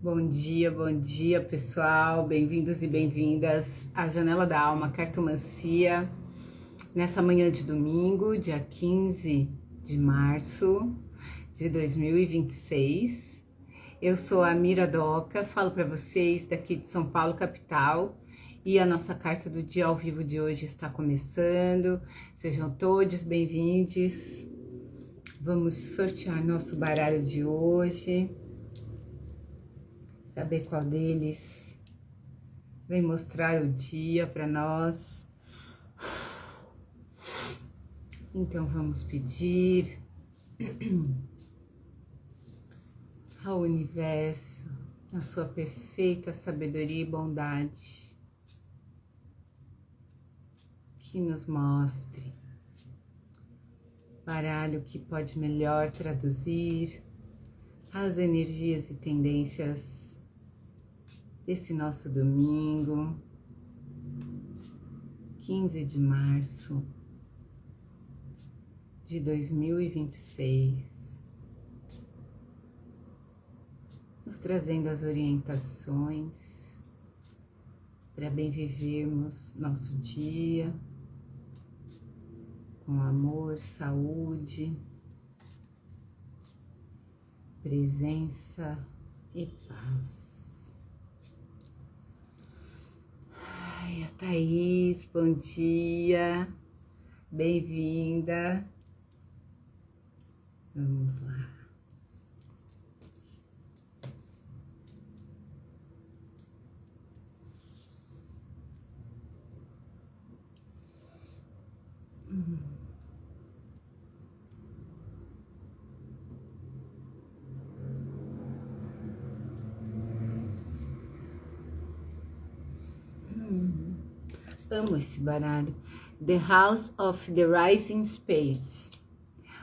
Bom dia, pessoal. Bem-vindos e bem-vindas à Janela da Alma Cartomancia, nessa manhã de domingo, dia 15 de março de 2026. Eu sou a Mira Doca, falo para vocês daqui de São Paulo, capital, e a nossa carta do dia ao vivo de hoje está começando. Sejam todos bem-vindos. Vamos sortear nosso baralho de hoje. Saber qual deles vem mostrar o dia para nós. Então vamos pedir ao universo, na sua perfeita sabedoria e bondade, que nos mostre o baralho que pode melhor traduzir as energias e tendências desse nosso domingo, 15 de março de 2026, nos trazendo as orientações para bem vivermos nosso dia com amor, saúde, presença e paz. Ai, a Thaís, bom dia, bem-vinda. Vamos lá. Amo esse baralho. The House of the Rising Spade.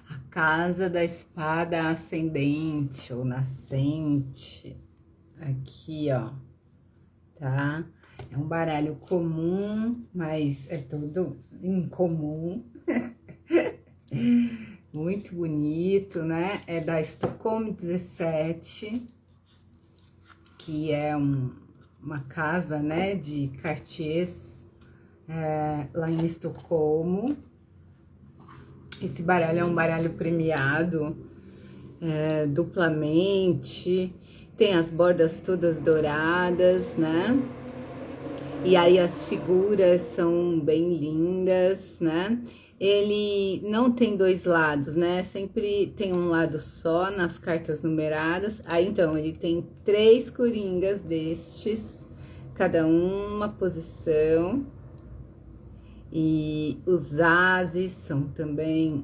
A casa da espada ascendente ou nascente. Aqui, ó. Tá? É um baralho comum, mas é todo incomum. Muito bonito, né? É da Estocolmo 17, que é uma casa, né, de Cartiers, lá em Estocolmo. Esse baralho é um baralho premiado, duplamente, tem as bordas todas douradas, né? E aí as figuras são bem lindas, né? Ele não tem dois lados, né? Sempre tem um lado só nas cartas numeradas. Aí, então, ele tem 3 coringas destes, cada uma posição. E os ases são também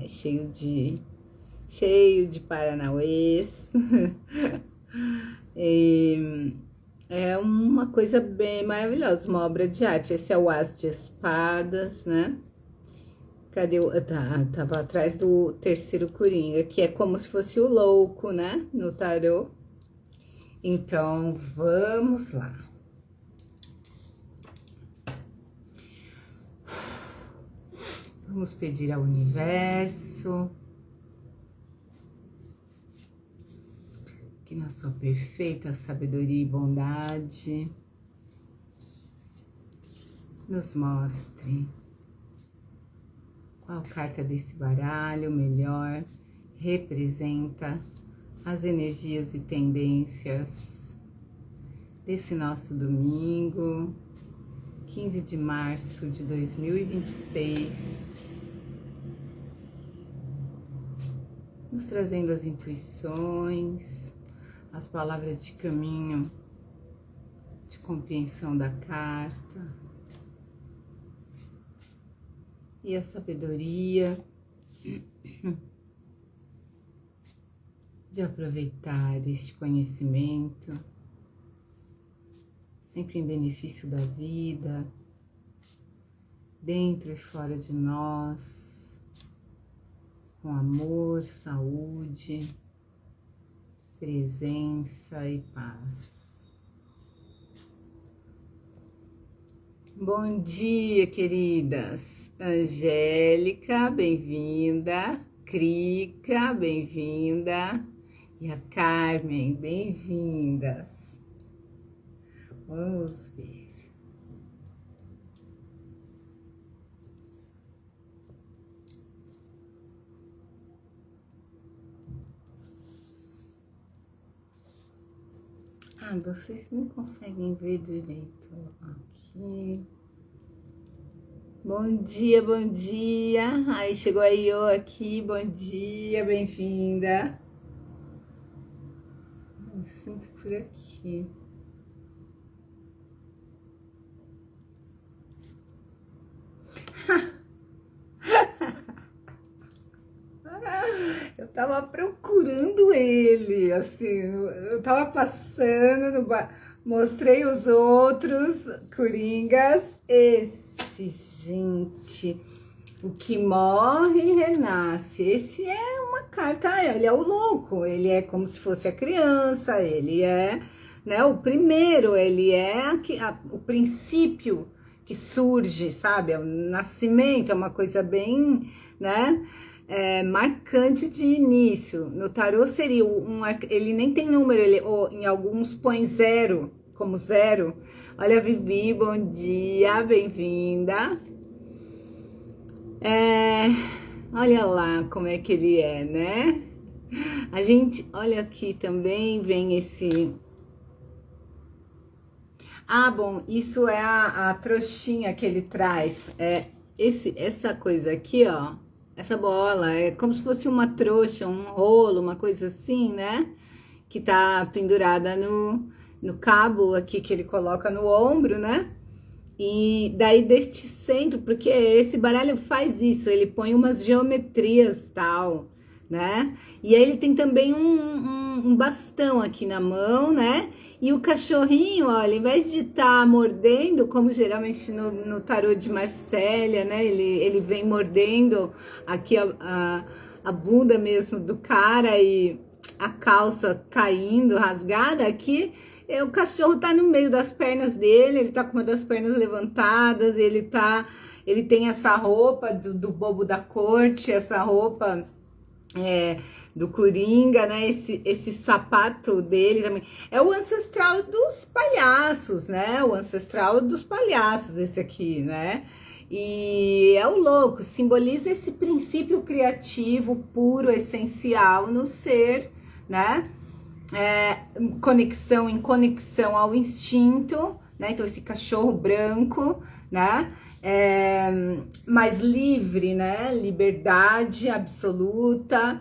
cheio de paranauês. É uma coisa bem maravilhosa, uma obra de arte. Esse é o As de Espadas, né? Cadê o... Tava atrás do terceiro coringa, que é como se fosse o louco, né? No tarô. Então, vamos lá. Vamos pedir ao universo que na sua perfeita sabedoria e bondade nos mostre qual carta desse baralho melhor representa as energias e tendências desse nosso domingo, 15 de março de 2026, nos trazendo as intuições, as palavras de caminho, de compreensão da carta e a sabedoria de aproveitar este conhecimento sempre em benefício da vida, dentro e fora de nós, com amor, saúde, presença e paz. Bom dia, queridas. Angélica, bem-vinda. Crica, bem-vinda. e a Carmen, bem-vindas. Vamos ver. Ah, vocês não conseguem ver direito aqui. Bom dia, bom dia. Aí chegou a Iô aqui, bom dia, bem-vinda. Me sinto por aqui. Eu tava procurando ele, assim, eu tava passando no bar, mostrei os outros coringas. Esse, gente, o que morre renasce. Esse é uma carta, ele é o louco, ele é como se fosse a criança, ele é, né, o primeiro, ele é o princípio que surge, sabe? O nascimento é uma coisa bem, né? Marcante de início. No tarô seria ele nem tem número, em alguns põe zero, como zero. Olha, Vivi, bom dia, bem-vinda. Olha lá como é que ele é, né? A gente, olha aqui também, vem esse... Ah, bom, isso é a trouxinha que ele traz. Essa coisa aqui, ó. Essa bola é como se fosse uma trouxa, um rolo, uma coisa assim, né? Que tá pendurada no cabo aqui que ele coloca no ombro, né? E daí deste centro, porque esse baralho faz isso, ele põe umas geometrias tal, né? E aí ele tem também um bastão aqui na mão, né? E o cachorrinho, olha, em vez de estar mordendo, como geralmente no tarô de Marsella, né? Ele vem mordendo aqui a bunda mesmo do cara e a calça caindo, rasgada aqui. O cachorro tá no meio das pernas dele, ele tá com uma das pernas levantadas, ele tem essa roupa do bobo da corte, essa roupa do Coringa, né? Esse sapato dele também. É o ancestral dos palhaços, né? O ancestral dos palhaços, esse aqui, né? E é o louco, simboliza esse princípio criativo, puro, essencial no ser, né? Conexão ao instinto, né? Então, esse cachorro branco, né? Mais livre, né? Liberdade absoluta,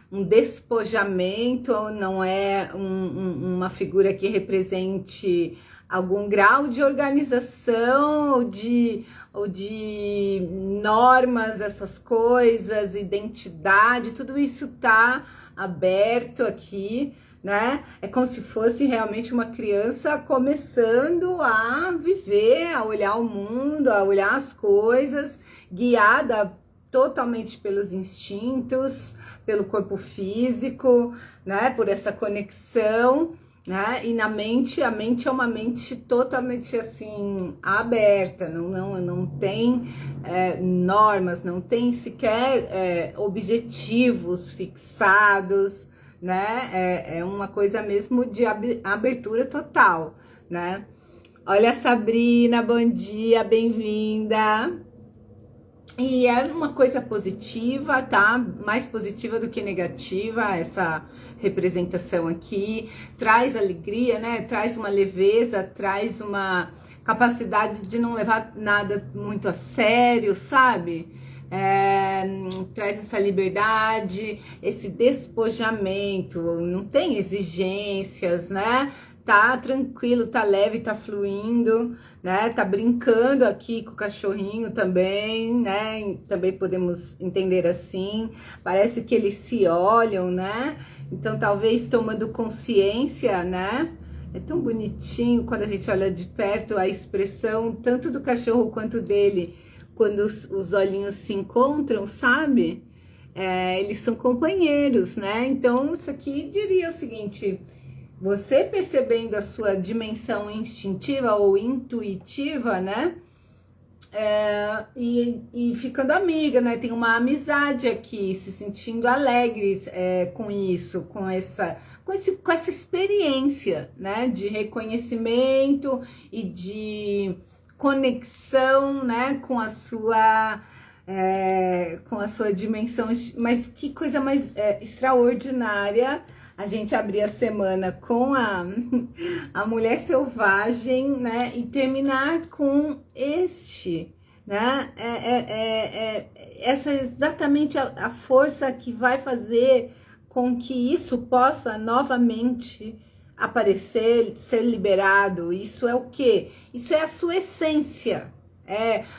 um despojamento, não é uma figura que represente algum grau de organização ou de normas, essas coisas, identidade, tudo isso tá aberto aqui, né? É como se fosse realmente uma criança começando a viver, a olhar o mundo, a olhar as coisas, guiada totalmente pelos instintos, pelo corpo físico, né? Por essa conexão, né? E na mente, a mente é uma mente totalmente assim aberta, não tem normas, não tem sequer objetivos fixados, né? É uma coisa mesmo de abertura total, né? Olha, Sabrina, bom dia, bem-vinda. E é uma coisa positiva, tá? Mais positiva do que negativa, essa representação aqui. Traz alegria, né? Traz uma leveza, traz uma capacidade de não levar nada muito a sério, sabe? Traz essa liberdade, esse despojamento, não tem exigências, né? Tá tranquilo, tá leve, tá fluindo, né? Tá brincando aqui com o cachorrinho também, né? Também podemos entender assim. Parece que eles se olham, né? Então, talvez tomando consciência, né? É tão bonitinho quando a gente olha de perto a expressão tanto do cachorro quanto dele, quando os olhinhos se encontram, sabe? Eles são companheiros, né? Então, isso aqui diria o seguinte: você percebendo a sua dimensão instintiva ou intuitiva, né? e ficando amiga, né? Tem uma amizade aqui, se sentindo alegres com isso, com essa experiência, né? De reconhecimento e de conexão, né? Com a sua dimensão. Mas que coisa mais extraordinária a gente abrir a semana com a mulher selvagem, né? E terminar com né? Essa é exatamente a força que vai fazer com que isso possa novamente aparecer, ser liberado. Isso é o quê? Isso é a sua essência.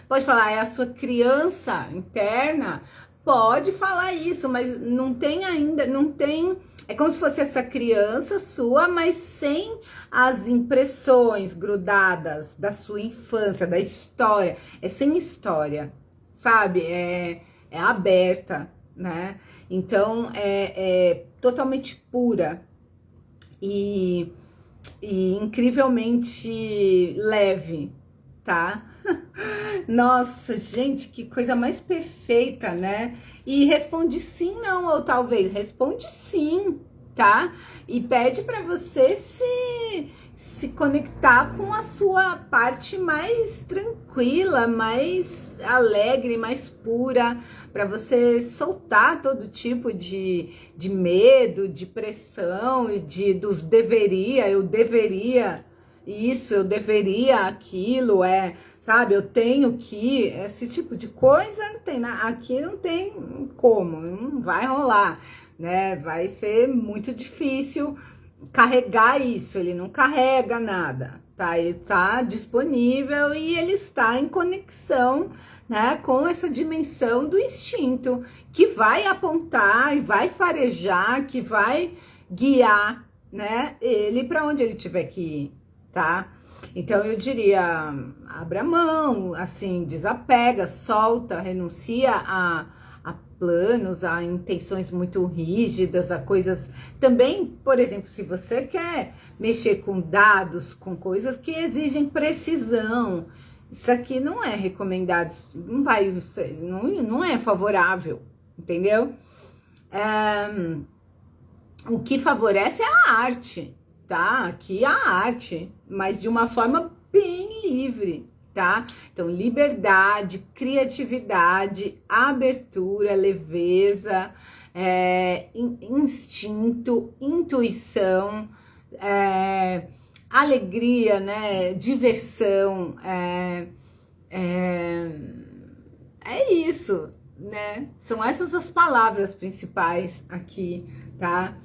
Pode falar, é a sua criança interna? Pode falar isso, mas não tem ainda, não tem... É como se fosse essa criança sua, mas sem as impressões grudadas da sua infância, da história. É sem história, sabe? É aberta, né? Então, é totalmente pura e incrivelmente leve, tá? Nossa, gente, que coisa mais perfeita, né? E responde sim, não, ou talvez responde sim, tá? E pede para você se conectar com a sua parte mais tranquila, mais alegre, mais pura, para você soltar todo tipo de medo, de pressão e dos deveria, eu deveria isso, eu deveria aquilo, sabe, eu tenho que, esse tipo de coisa não tem, aqui não tem como, não vai rolar, né, vai ser muito difícil carregar isso, ele não carrega nada, tá, ele tá disponível e ele está em conexão, né, com essa dimensão do instinto, que vai apontar e vai farejar, que vai guiar, né, ele para onde ele tiver que ir, tá? Então eu diria, abre a mão, assim, desapega, solta, renuncia a planos, a intenções muito rígidas, a coisas... Também, por exemplo, se você quer mexer com dados, com coisas que exigem precisão, isso aqui não é recomendado, não é favorável, entendeu? O que favorece é a arte, tá? Aqui a arte, mas de uma forma bem livre, tá? Então, liberdade, criatividade, abertura, leveza, instinto, intuição, alegria, né? Diversão, é isso, né? São essas as palavras principais aqui, tá?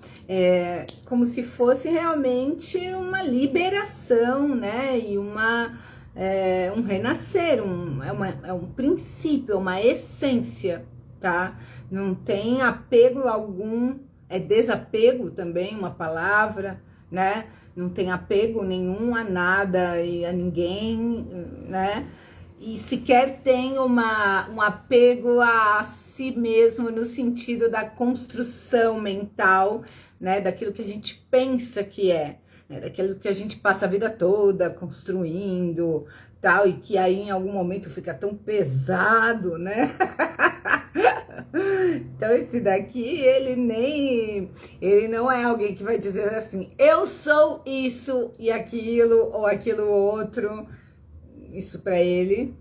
Como se fosse realmente uma liberação, né? E um renascer, é um princípio, uma essência, tá? Não tem apego algum, é desapego também, uma palavra, né? Não tem apego nenhum a nada e a ninguém, né? E sequer tem um apego a si mesmo no sentido da construção mental, né? Daquilo que a gente pensa que né? Daquilo que a gente passa a vida toda construindo, tal, e que aí em algum momento fica tão pesado, né? Então esse daqui, ele não é alguém que vai dizer assim, eu sou isso e aquilo, ou aquilo outro. Isso para ele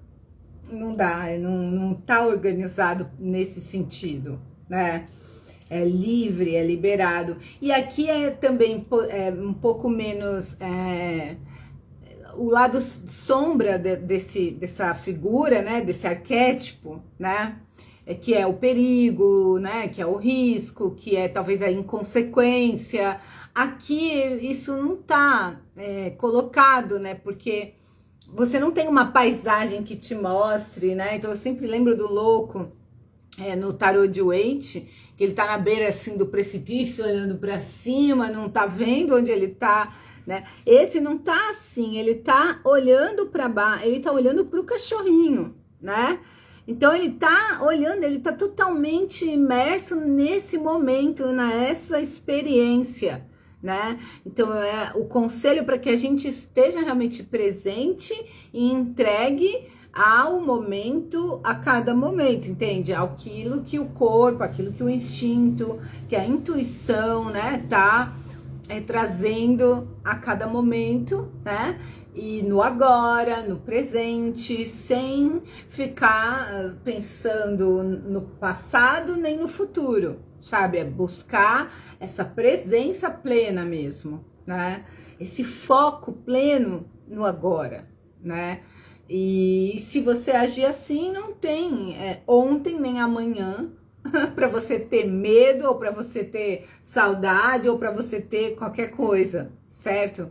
não dá, não tá organizado nesse sentido, né? É livre, é liberado. E aqui é também um pouco menos o lado sombra dessa figura, né? Desse arquétipo, né? Que é o perigo, né? Que é o risco, que é talvez a inconsequência. Aqui isso não tá colocado, né? Porque você não tem uma paisagem que te mostre, né? Então eu sempre lembro do louco no tarô de Waite, que ele tá na beira assim do precipício, olhando para cima, não tá vendo onde ele tá, né? Esse não tá assim, ele tá olhando para baixo, ele tá olhando pro cachorrinho, né? Então ele tá olhando, ele tá totalmente imerso nesse momento, nessa experiência, né? Então o conselho para que a gente esteja realmente presente e entregue ao momento, a cada momento, entende? Aquilo que o corpo, aquilo que o instinto, que a intuição, né, tá trazendo a cada momento, né? E no agora, no presente, sem ficar pensando no passado nem no futuro, sabe? É buscar essa presença plena mesmo, né? Esse foco pleno no agora, né? E se você agir assim, não tem ontem nem amanhã para você ter medo, ou para você ter saudade, ou para você ter qualquer coisa, certo?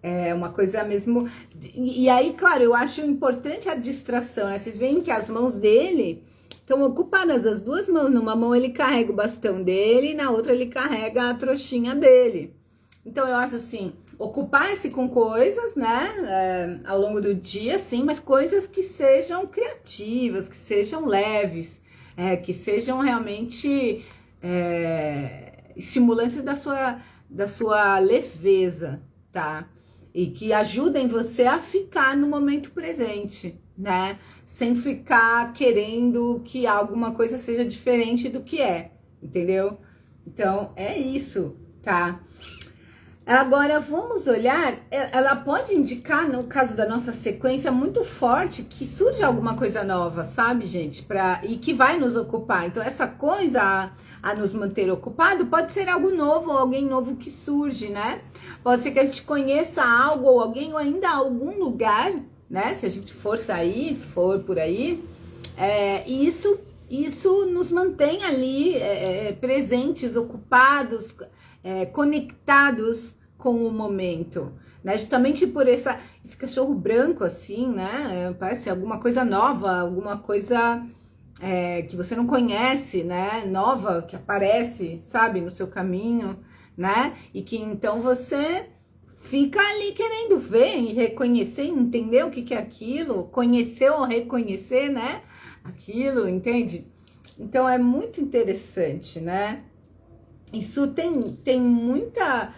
É uma coisa mesmo. E aí, claro, eu acho importante a distração, né? Vocês veem que as mãos dele estão ocupadas, as duas mãos. Numa mão ele carrega o bastão dele, na outra ele carrega a trouxinha dele. Então eu acho assim, ocupar-se com coisas, né, ao longo do dia, sim, mas coisas que sejam criativas, que sejam leves, que sejam realmente estimulantes da sua leveza, tá? E que ajudem você a ficar no momento presente, né? Sem ficar querendo que alguma coisa seja diferente do que é, entendeu? Então, é isso, tá? Agora, vamos olhar, ela pode indicar, no caso da nossa sequência, muito forte, que surge alguma coisa nova, sabe, gente? E que vai nos ocupar. Então, essa coisa a nos manter ocupado pode ser algo novo, ou alguém novo que surge, né? Pode ser que a gente conheça algo, ou alguém, ou ainda algum lugar, né? Se a gente for sair, for por aí, e isso nos mantém ali presentes, ocupados, conectados com o momento, né? Justamente por esse cachorro branco assim, né? Parece alguma coisa nova, alguma coisa que você não conhece, né? Nova, que aparece, sabe, no seu caminho, né? E que então você fica ali querendo ver e reconhecer, entender o que é aquilo, conhecer ou reconhecer, né? Aquilo, entende? Então é muito interessante, né? Isso tem muita...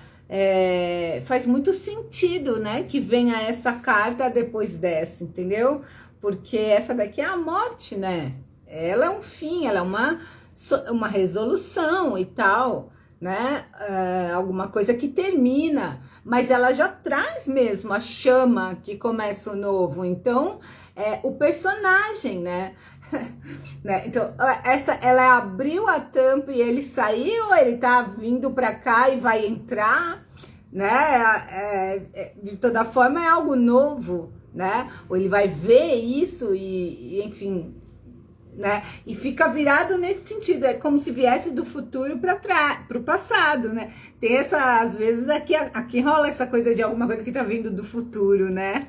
faz muito sentido, né? Que venha essa carta depois dessa, entendeu? Porque essa daqui é a morte, né? Ela é um fim, ela é uma resolução e tal, né? Alguma coisa que termina, mas ela já traz mesmo a chama que começa o novo. Então, o personagem, né? Então, ela abriu a tampa e ele saiu, ele tá vindo para cá e vai entrar, né? De toda forma é algo novo, né? Ou ele vai ver isso e enfim, né? E fica virado nesse sentido, é como se viesse do futuro para o passado, né? Tem às vezes aqui rola essa coisa de alguma coisa que tá vindo do futuro, né?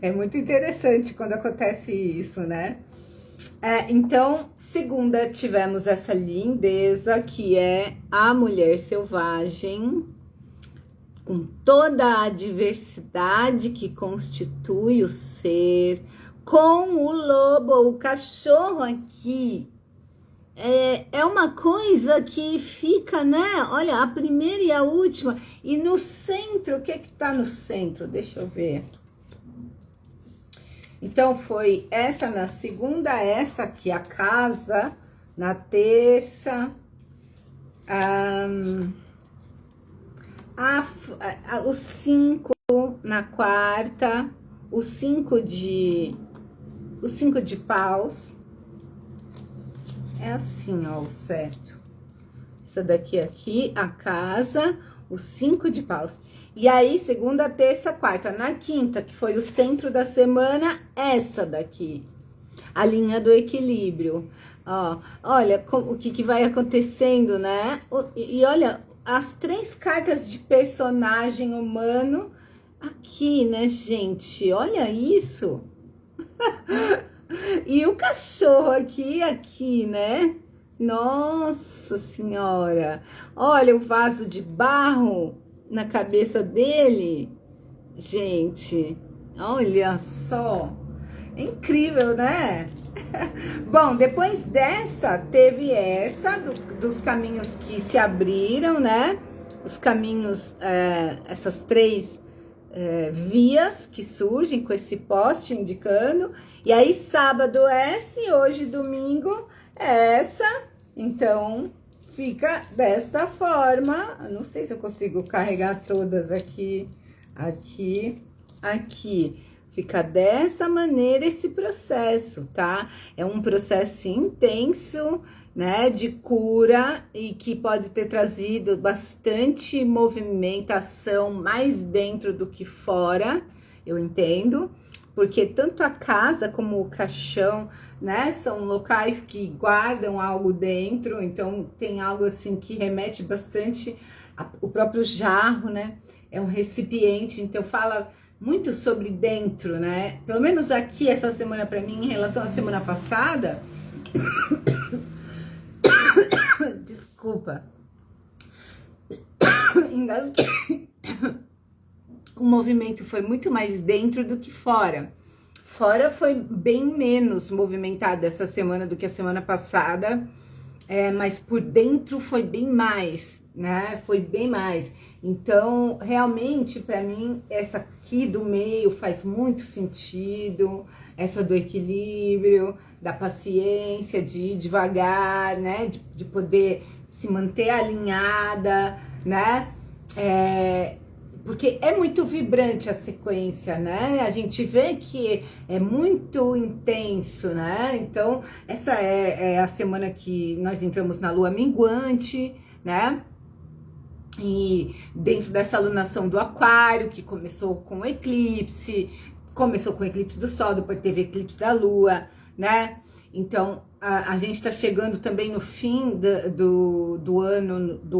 É muito interessante quando acontece isso, né? Então, segunda, tivemos essa lindeza que é a mulher selvagem, com toda a diversidade que constitui o ser, com o lobo, o cachorro aqui. É uma coisa que fica, né? Olha, a primeira e a última. E no centro, o que tá no centro? Deixa eu ver. Então, foi essa na segunda, essa aqui, a casa. Na terça, o 5 na quarta, o 5 de paus. É assim, ó, o certo. Essa daqui aqui, a casa, o 5 de paus. E aí, segunda, terça, quarta. Na quinta, que foi o centro da semana, essa daqui. A linha do equilíbrio. Ó, olha o que vai acontecendo, né? E olha, as 3 cartas de personagem humano aqui, né, gente? Olha isso. E o cachorro aqui, né? Nossa Senhora! Olha o vaso de barro na cabeça dele. Gente, olha só. É incrível, né? Bom, depois dessa, teve essa dos caminhos que se abriram, né? Os caminhos, essas 3 vias que surgem com esse post indicando, e aí sábado essa e hoje domingo é essa, então fica desta forma. Eu não sei se eu consigo carregar todas aqui, fica dessa maneira esse processo, tá? É um processo intenso, né, de cura e que pode ter trazido bastante movimentação mais dentro do que fora, eu entendo, porque tanto a casa como o caixão, né, são locais que guardam algo dentro, então tem algo assim que remete bastante o próprio jarro, né, é um recipiente, então fala muito sobre dentro, né, pelo menos aqui essa semana para mim, em relação à semana passada, desculpa, engasguei. O movimento foi muito mais dentro do que fora. Fora foi bem menos movimentado essa semana do que a semana passada, mas por dentro foi bem mais, né? Foi bem mais. Então, realmente, para mim, essa aqui do meio faz muito sentido, essa do equilíbrio, da paciência, de ir devagar, né? De poder se manter alinhada, né? Porque é muito vibrante a sequência, né? A gente vê que é muito intenso, né? Então, essa é a semana que nós entramos na lua minguante, né? E dentro dessa alunação do aquário, que começou com o eclipse do sol, depois teve eclipse da lua, né? Então, a gente tá chegando também no fim do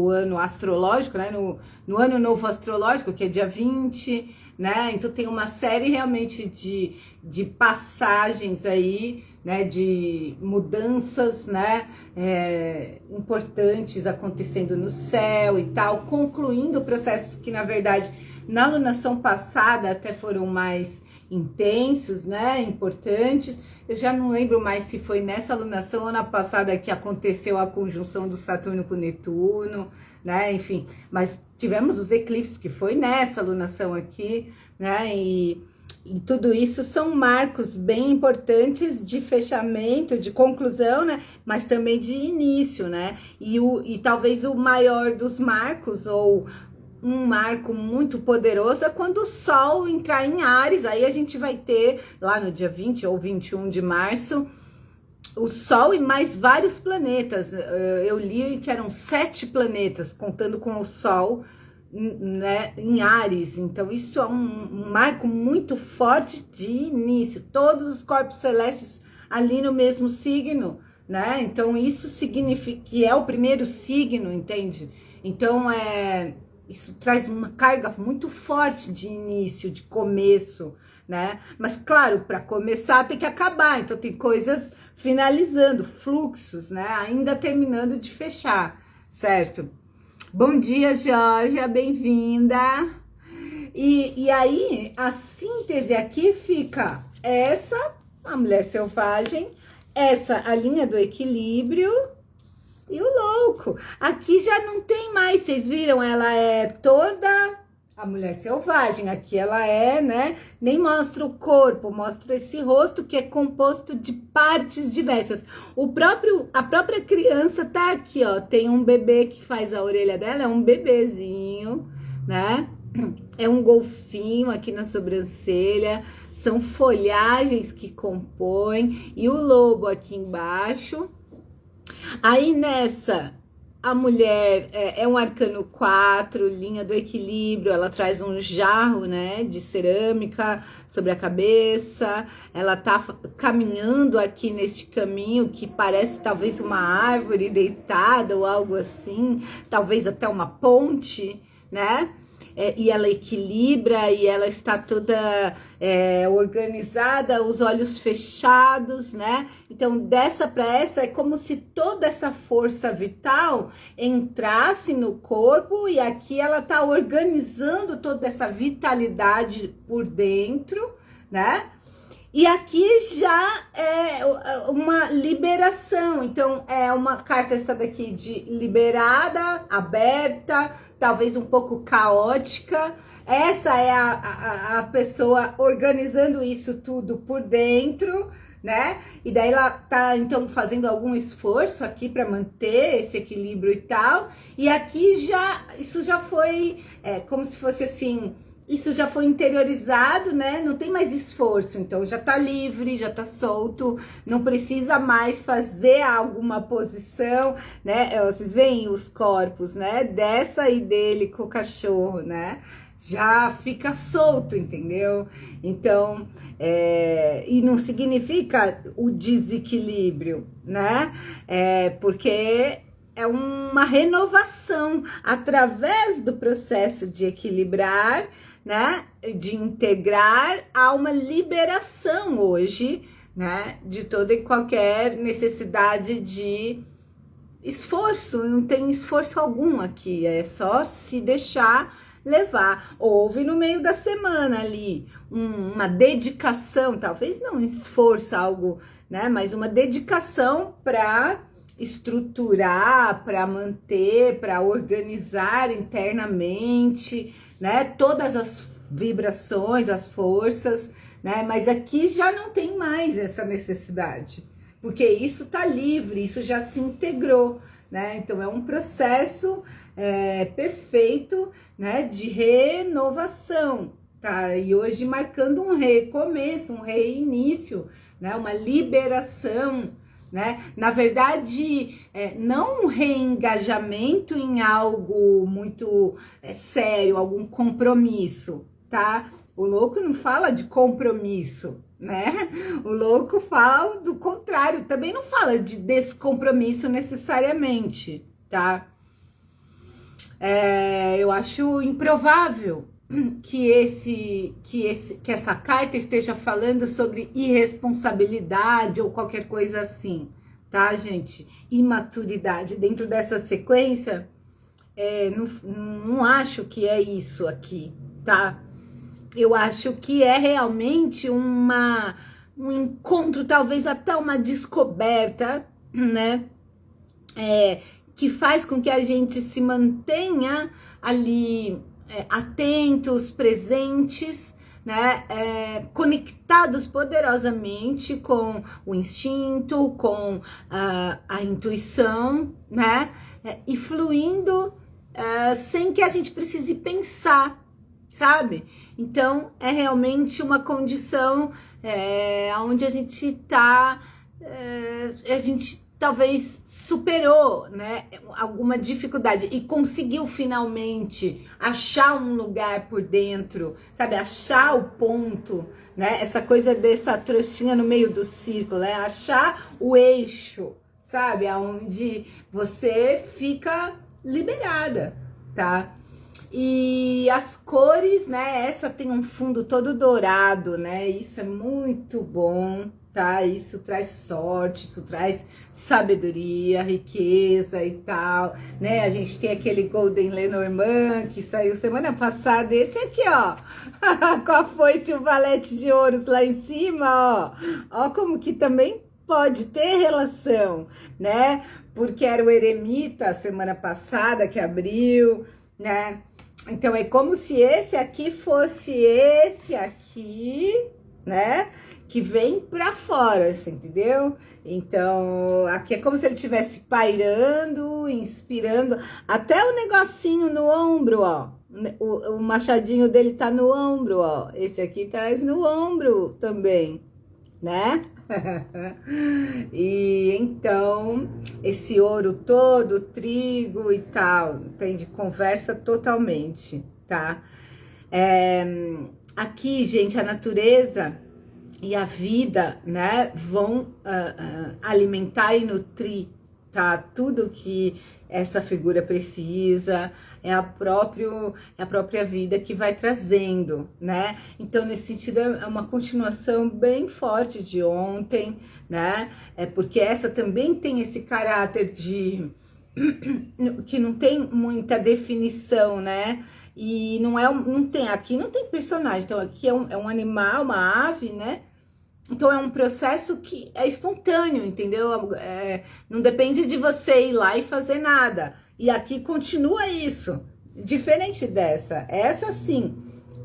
ano astrológico, né? No ano novo astrológico, que é dia 20, né? Então, tem uma série realmente de passagens aí, né? De mudanças, né? Importantes acontecendo no céu e tal, concluindo processos que, na verdade, na alunação passada até foram mais intensos, né? Importantes. Eu já não lembro mais se foi nessa alunação ou na passada que aconteceu a conjunção do Saturno com Netuno, né? Enfim, mas tivemos os eclipses que foi nessa alunação aqui, né? E tudo isso são marcos bem importantes de fechamento, de conclusão, né? Mas também de início, né? E talvez o maior dos marcos, ou um marco muito poderoso, é quando o Sol entrar em Áries. Aí a gente vai ter, lá no dia 20 ou 21 de março, o Sol e mais vários planetas. Eu li que eram 7 planetas, contando com o Sol, né, em Áries. Então isso é um marco muito forte de início. Todos os corpos celestes ali no mesmo signo, né? Então isso significa que é o primeiro signo, entende? Então isso traz uma carga muito forte de início, de começo, né? Mas, claro, para começar tem que acabar. Então, tem coisas finalizando, fluxos, né? Ainda terminando de fechar, certo? Bom dia, Georgia, bem-vinda. E aí, a síntese aqui fica essa, a mulher selvagem, essa, a linha do equilíbrio, e o louco. Aqui já não tem mais, vocês viram? Ela é toda a mulher selvagem. Aqui ela é, né? Nem mostra o corpo, mostra esse rosto que é composto de partes diversas. A própria criança tá aqui, ó. Tem um bebê que faz a orelha dela, é um bebezinho, né? É um golfinho aqui na sobrancelha. São folhagens que compõem. E o lobo aqui embaixo. Aí nessa, a mulher é um arcano 4, linha do equilíbrio, ela traz um jarro, né, de cerâmica sobre a cabeça, ela tá caminhando aqui neste caminho que parece talvez uma árvore deitada ou algo assim, talvez até uma ponte, né? E ela equilibra e ela está toda organizada, os olhos fechados, né? Então, dessa para essa, é como se toda essa força vital entrasse no corpo e aqui ela está organizando toda essa vitalidade por dentro, né? E aqui já é uma liberação, então é uma carta essa daqui de liberada, aberta, talvez um pouco caótica. Essa é a pessoa organizando isso tudo por dentro, né? E daí ela tá então fazendo algum esforço aqui para manter esse equilíbrio e tal. E aqui isso já foi como se fosse assim. Isso já foi interiorizado, né? Não tem mais esforço, então já tá livre, já tá solto, não precisa mais fazer alguma posição, né? Vocês veem os corpos, né? Dessa e dele com o cachorro, né? Já fica solto, entendeu? Então, e não significa o desequilíbrio, né? Porque é uma renovação através do processo de equilibrar, né, de integrar, há uma liberação hoje, né, de toda e qualquer necessidade de esforço, não tem esforço algum aqui, é só se deixar levar. Houve no meio da semana ali uma dedicação, talvez não um esforço, algo, né, mas uma dedicação para estruturar, para manter, para organizar internamente, né? Todas as vibrações, as forças, né? Mas aqui já não tem mais essa necessidade, porque isso tá livre, isso já se integrou, né? Então é um processo perfeito, né? De renovação, tá? E hoje marcando um recomeço, um reinício, né? Uma liberação, né? Na verdade, não um reengajamento em algo muito sério, algum compromisso, tá? O louco não fala de compromisso, né? O louco fala do contrário, também não fala de descompromisso necessariamente, tá? Eu acho improvável que essa carta esteja falando sobre irresponsabilidade ou qualquer coisa assim, tá, gente? Imaturidade. Dentro dessa sequência, não acho que é isso aqui, tá? Eu acho que é realmente um encontro, talvez até uma descoberta, né? Que faz com que a gente se mantenha ali atentos, presentes, né, conectados poderosamente com o instinto, com a intuição, né, e fluindo sem que a gente precise pensar, sabe? Então, é realmente uma condição onde a gente tá, a gente talvez superou, né, alguma dificuldade e conseguiu finalmente achar um lugar por dentro, sabe, achar o ponto, né, essa coisa dessa trouxinha no meio do círculo, né, achar o eixo, sabe, aonde você fica liberada, tá? E as cores, né, essa tem um fundo todo dourado, né, isso é muito bom, tá? Isso traz sorte, isso traz sabedoria, riqueza e tal, né? A gente tem aquele Golden Lenormand que saiu semana passada, esse aqui, ó, com a foice e o valete de ouros lá em cima, ó como que também pode ter relação, né? Porque era o eremita semana passada que abriu, né? Então é como se esse aqui fosse esse aqui, né? Que vem pra fora, assim, entendeu? Então, aqui é como se ele estivesse pairando, inspirando, até o negocinho no ombro, ó. O machadinho dele tá no ombro, ó. Esse aqui traz no ombro também, né? E então, esse ouro todo, trigo e tal, entende? Conversa totalmente, tá? Aqui, gente, a natureza e a vida, né, vão alimentar e nutrir, tá? Tudo que essa figura precisa, é a própria vida que vai trazendo, né? Então, nesse sentido, é uma continuação bem forte de ontem, né? Porque essa também tem esse caráter de que não tem muita definição, né? E não tem, aqui não tem personagem, então aqui é um animal, uma ave, né? Então é um processo que é espontâneo, entendeu? Não depende de você ir lá e fazer nada. E aqui continua isso, diferente dessa. Essa sim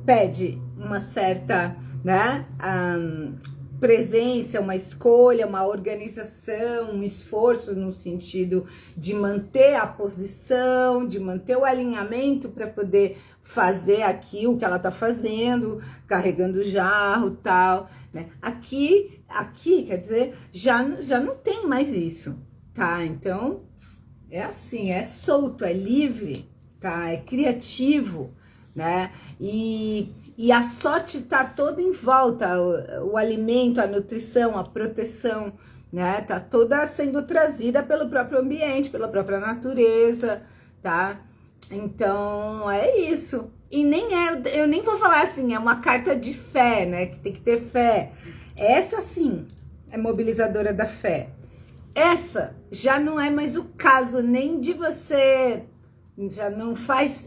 pede uma certa, né, presença, uma escolha, uma organização, um esforço no sentido de manter a posição, de manter o alinhamento para poder fazer aqui o que ela tá fazendo, carregando o jarro, tal, né? Aqui, quer dizer, já não tem mais isso, tá? Então, é assim, é solto, é livre, tá? É criativo, né? E a sorte tá toda em volta, o alimento, a nutrição, a proteção, né? Tá toda sendo trazida pelo próprio ambiente, pela própria natureza, tá? Então, é isso. E eu nem vou falar assim, é uma carta de fé, né? Que tem que ter fé. Essa sim é mobilizadora da fé. Essa já não é mais o caso nem de você, já não faz,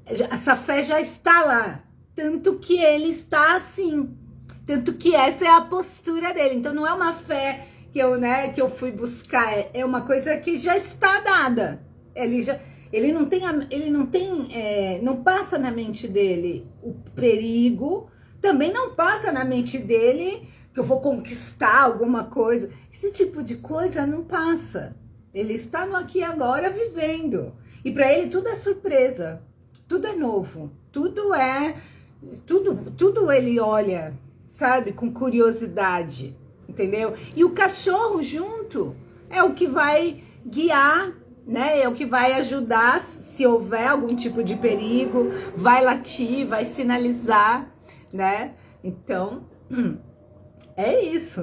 essa fé já está lá, tanto que ele está assim, tanto que essa é a postura dele. Então não é uma fé que eu fui buscar, é uma coisa que já está dada. Não passa na mente dele o perigo, também não passa na mente dele que eu vou conquistar alguma coisa. Esse tipo de coisa não passa. Ele está no aqui e agora vivendo. E para ele tudo é surpresa, tudo é novo, tudo ele olha, sabe, com curiosidade, entendeu? E o cachorro junto é o que vai guiar, né? É o que vai ajudar se houver algum tipo de perigo, vai latir, vai sinalizar, né? Então, é isso.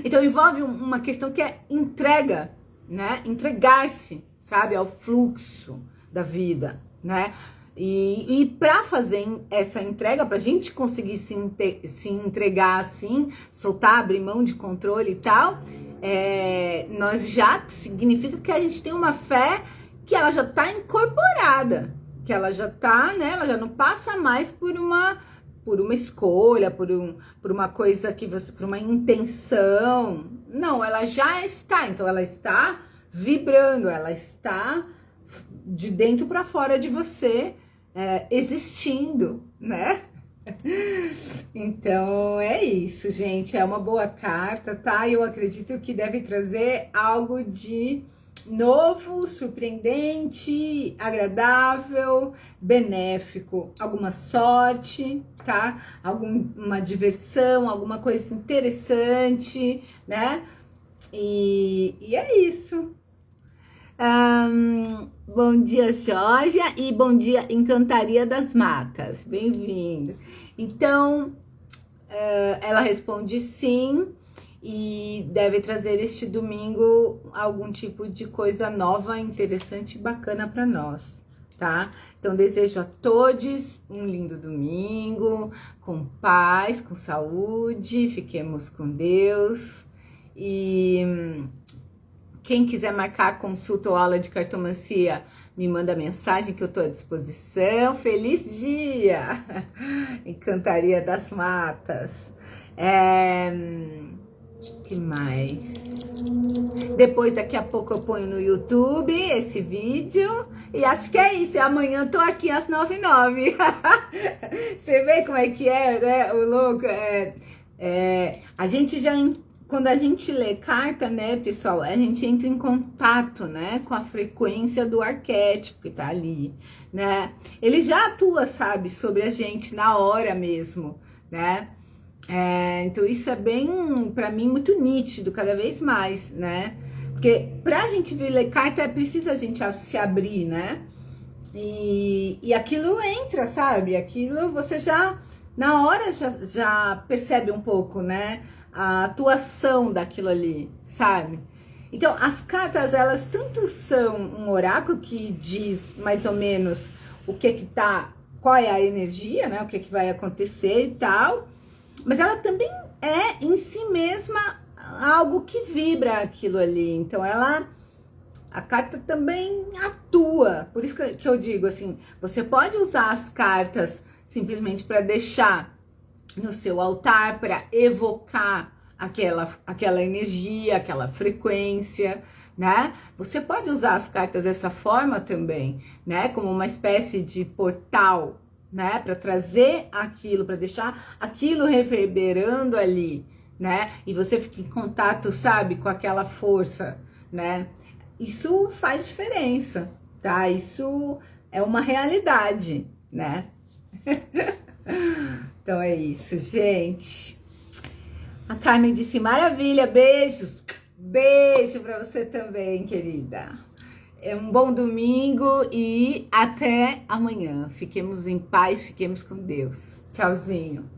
Então envolve uma questão que é entrega, né? Entregar-se, sabe, ao fluxo da vida, né? E para fazer essa entrega, para a gente conseguir se entregar assim, soltar, abrir mão de controle e tal, nós já significa que a gente tem uma fé que ela já está incorporada, que ela já está, né? Ela já não passa mais por uma escolha, por uma coisa que você, por uma intenção. Não, ela já está. Então ela está vibrando, ela está de dentro para fora de você, existindo, né? Então é isso, gente. É uma boa carta, tá? Eu acredito que deve trazer algo de novo, surpreendente, agradável, benéfico, alguma sorte, tá? Alguma diversão, alguma coisa interessante, né? E é isso. Bom dia, Georgia, e bom dia, Encantaria das Matas. Bem-vindo. Então, ela responde sim. E deve trazer este domingo algum tipo de coisa nova, interessante e bacana para nós, tá? Então, desejo a todos um lindo domingo, com paz, com saúde, fiquemos com Deus. E quem quiser marcar consulta ou aula de cartomancia, me manda mensagem que eu estou à disposição. Feliz dia! Encantaria das Matas. Que mais? Depois, daqui a pouco, eu ponho no YouTube esse vídeo. E acho que é isso. E amanhã eu tô aqui às 9h09. Você vê como é que é, né? O louco. A gente já... Quando a gente lê carta, né, pessoal, a gente entra em contato, né, com a frequência do arquétipo que tá ali, né? Ele já atua, sabe, sobre a gente na hora mesmo, né? Então isso é bem, pra mim, muito nítido, cada vez mais, né? Porque pra gente vir ler carta é preciso a gente se abrir, né? E aquilo entra, sabe? Aquilo você já, na hora, já percebe um pouco, né? A atuação daquilo ali, sabe? Então, as cartas, elas tanto são um oráculo que diz mais ou menos o que que tá, qual é a energia, né? O que que vai acontecer e tal. Mas ela também é, em si mesma, algo que vibra aquilo ali. Então, a carta também atua. Por isso que eu digo assim, você pode usar as cartas simplesmente para deixar no seu altar para evocar aquela energia, aquela frequência, né? Você pode usar as cartas dessa forma também, né? Como uma espécie de portal, né? Para trazer aquilo, para deixar aquilo reverberando ali, né? E você fica em contato, sabe, com aquela força, né? Isso faz diferença, tá? Isso é uma realidade, né? Então é isso, gente. A Carmen disse, maravilha, beijos. Beijo pra você também, querida. É um bom domingo e até amanhã. Fiquemos em paz, fiquemos com Deus. Tchauzinho.